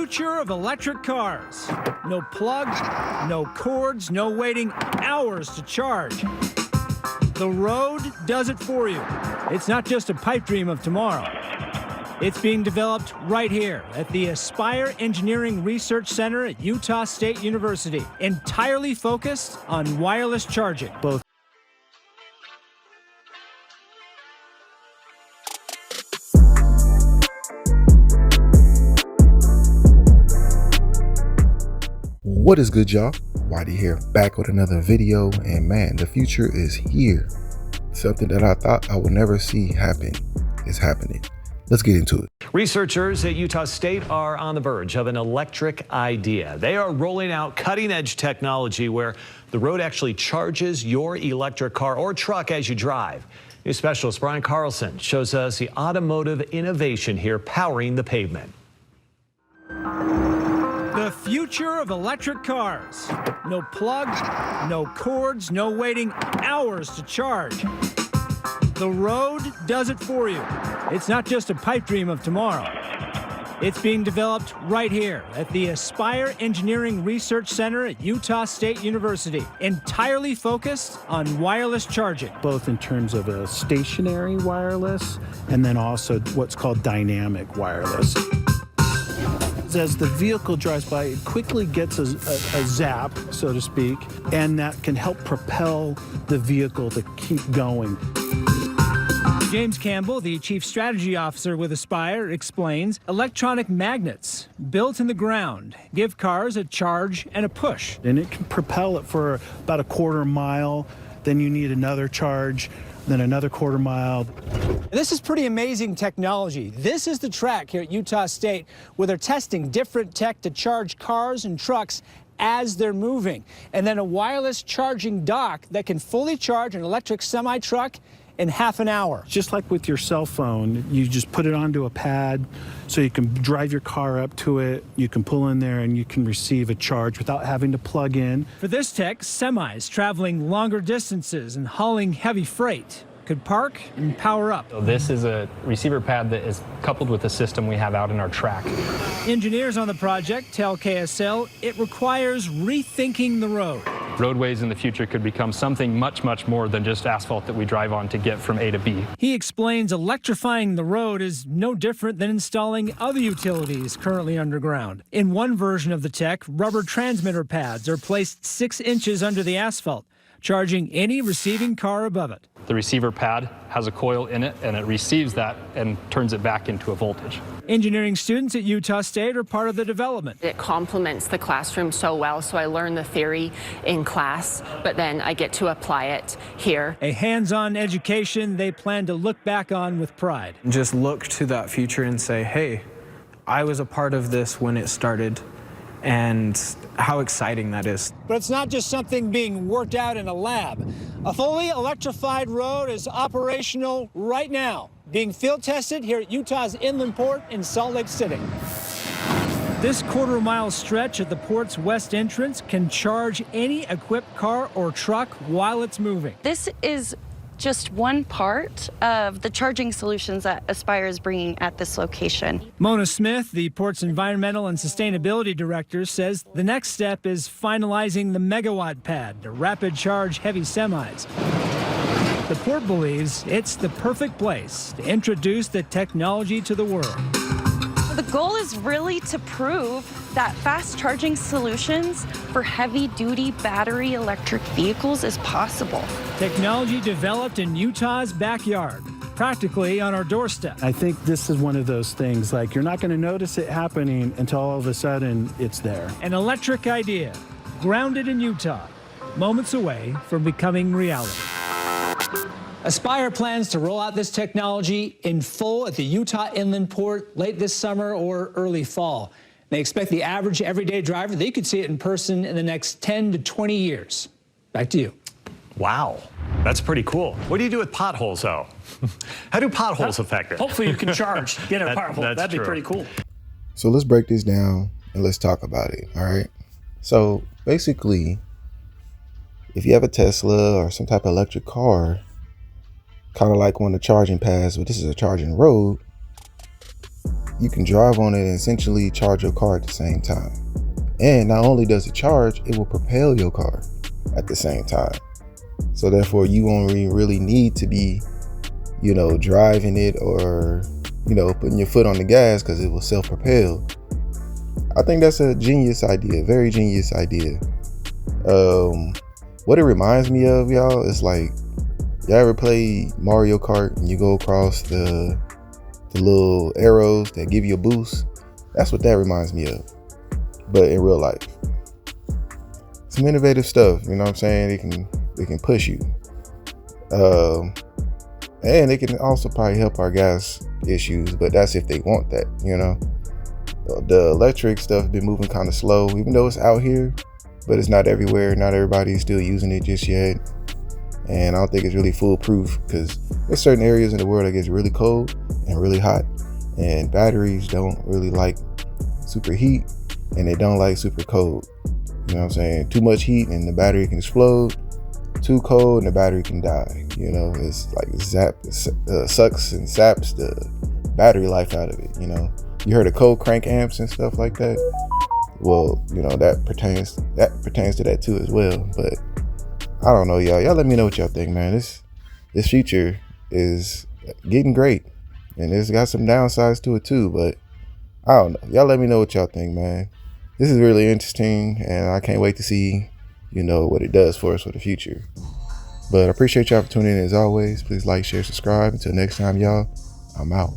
future of electric cars. No plug, no cords, no waiting hours to charge. The road does it for you. It's not just a pipe dream of tomorrow. It's being developed right here at the Aspire Engineering Research Center at Utah State University, entirely focused on wireless charging. What is good, y'all? Whitey here, back with another video, and man, the future is here. Something that I thought I would never see happen is happening. Let's get into it. Researchers at Utah State are on the verge of an electric idea. They are rolling out cutting-edge technology where the road actually charges your electric car or truck as you drive. News specialist Brian Carlson shows us the automotive innovation here powering the pavement. The future of electric cars. No plug, no cords, no waiting hours to charge. The road does it for you. It's not just a pipe dream of tomorrow. It's being developed right here at the Aspire Engineering Research Center at Utah State University, entirely focused on wireless charging. Both in terms of a stationary wireless and then also what's called dynamic wireless. As the vehicle drives by, it quickly gets a zap, so to speak, and that can help propel the vehicle to keep going. James Campbell, the Chief Strategy Officer with Aspire, explains electronic magnets built in the ground give cars a charge and a push. And it can propel it for about a quarter mile, then you need another charge, then another quarter mile. This is pretty amazing technology. This is the track here at Utah State where they're testing different tech to charge cars and trucks as they're moving. And then a wireless charging dock that can fully charge an electric semi-truck in half an hour. Just like with your cell phone, you just put it onto a pad so you can drive your car up to it, you can pull in there and you can receive a charge without having to plug in. For this tech, semis traveling longer distances and hauling heavy freight could park and power up. So this is a receiver pad that is coupled with a system we have out in our track. Engineers on the project tell KSL it requires rethinking the road. Roadways in the future could become something much, much more than just asphalt that we drive on to get from A to B. He explains electrifying the road is no different than installing other utilities currently underground. In one version of the tech, rubber transmitter pads are placed 6 inches under the asphalt, charging any receiving car above it. The receiver pad has a coil in it, and it receives that and turns it back into a voltage. Engineering students at Utah State are part of the development. It complements the classroom so well, so I learn the theory in class, but then I get to apply it here. A hands-on education they plan to look back on with pride. Just look to that future and say, hey, I was a part of this when it started, and how exciting that is. But it's not just something being worked out in a lab. A fully electrified road is operational right now, being field tested here at Utah's Inland Port in Salt Lake City. This quarter-mile stretch at the port's west entrance can charge any equipped car or truck while it's moving. This is just one part of the charging solutions that Aspire is bringing at this location. Mona Smith, the port's environmental and sustainability director, says the next step is finalizing the megawatt pad to rapid charge heavy semis. The port believes it's the perfect place to introduce the technology to the world. The goal is really to prove that fast charging solutions for heavy-duty battery electric vehicles is possible. Technology developed in Utah's backyard, practically on our doorstep. I think this is one of those things, like you're not going to notice it happening until all of a sudden it's there. An electric idea, grounded in Utah, moments away from becoming reality. Aspire plans to roll out this technology in full at the Utah Inland Port late this summer or early fall. They expect the average everyday driver, they could see it in person in the next 10 to 20 years. Back to you. Wow, that's pretty cool. What do you do with potholes, though? How do potholes affect it? Hopefully you can charge, get a pothole. That'd be pretty cool. So let's break this down and let's talk about it, all right? So basically, if you have a Tesla or some type of electric car, kind of like one of the charging pads, but this is a charging road, you can drive on it and essentially charge your car at the same time. And not only does it charge, it will propel your car at the same time. So therefore you won't really need to be, you know, driving it or, you know, putting your foot on the gas, because it will self-propel. I think that's a genius idea, very genius idea. What it reminds me of, y'all, is like, y'all ever play Mario Kart and you go across the little arrows that give you a boost? That's what that reminds me of, but in real life. Some innovative stuff, you know what I'm saying? It can push you. And it can also probably help our gas issues, but that's if they want that, you know. The electric stuff been moving kind of slow, even though it's out here, but it's not everywhere. Not everybody's still using it just yet. And I don't think it's really foolproof, because there's certain areas in the world that gets really cold and really hot, and batteries don't really like super heat, and they don't like super cold. You know what I'm saying? Too much heat and the battery can explode. Too cold and the battery can die. You know, it's like sucks and saps the battery life out of it. You know, you heard of cold crank amps and stuff like that. Well, you know, that pertains to that too as well. But I don't know, y'all let me know what y'all think, man. This future is getting great, and it's got some downsides to it too, but I don't know. Y'all let me know what y'all think, man. This is really interesting, and I can't wait to see, you know, what it does for us for the future. But I appreciate y'all for tuning in as always. Please like, share, subscribe. Until next time, y'all, I'm out.